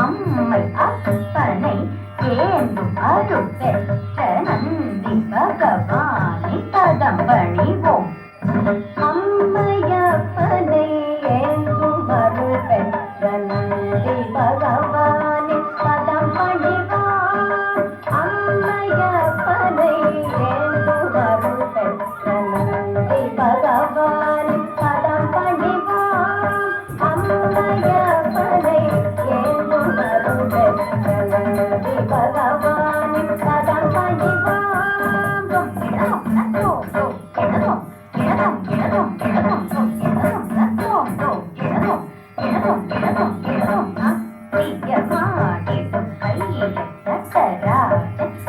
அம்மை அப்பனை ஏந்தும் அருள் பெற்ற நந்தி பகவானை பதம் பணிவோம். அம்மையப்பனை ஏந்தும் அருள் பெற்ற நந்தி பகவானை பதம் பணிவோம். அம்மையப்பனை ஏந்தும் அருள் பெற்ற நந்தி பகவானை பதம் பணிவோம். அம்மையப்பனை ஏந்தும் அருள் பெற்ற நந்தி பகவானை பதம் பணிவோம்.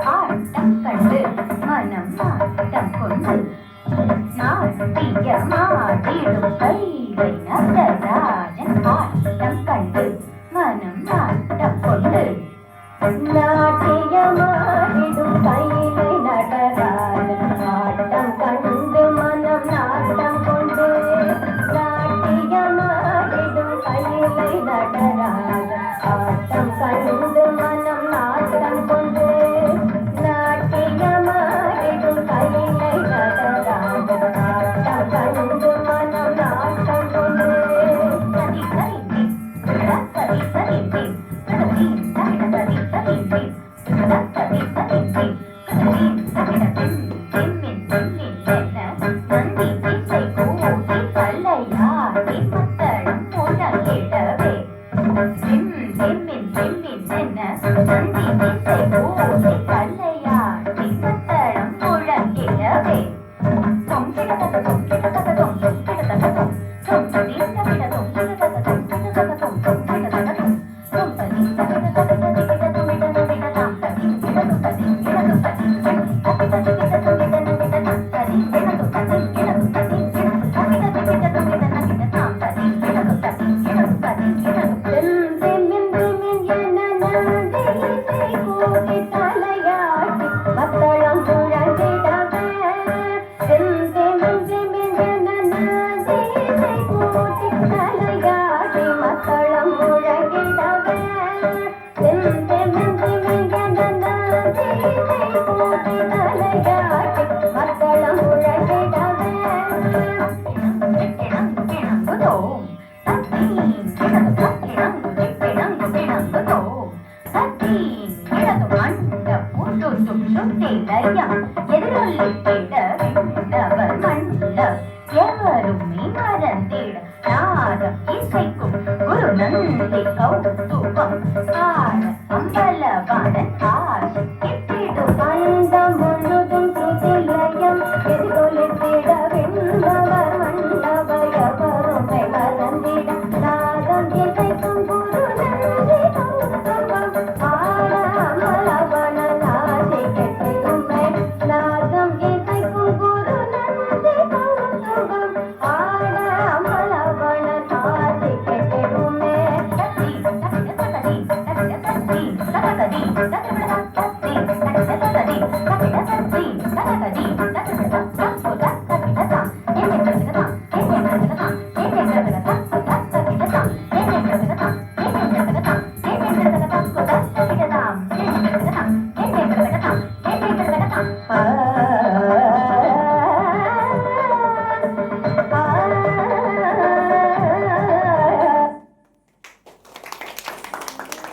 ஆட்டம் கண்டு மனம் நாட்டம் கொண்டு நாட்டியமாடிடும் கைலை நடராஜன் ஆட்டம் கண்டு மனம் நாட்டம் கொண்டு நாட்டியமாடிடும் கைலை நடராஜன் ஆட்டம் கண்டு மனம் நாட்டம் கொண்டு நாட்டியமாடிடும் கைலை நடராஜன் ஆட்டம் கண்டு மனம் நாட்டம் கொண்டு நாட்டியமாடிடும் கைலை நடராஜன் ஆட்டம் கண்டு மனம் நாட்டம் கொண்டு எவருமே மறந்திட நாதம் இசைக்கும் குரு நந்தி கௌதுகம் ஆட அம்பலவாணன் ஆசை கிட்டிடும் அண்டம் முழுதும் சுதிலயம் எதிரொலித்திட விண்ணவர் மண்டப எவருமே மறந்திட நாதம் இசைக்கும் குரு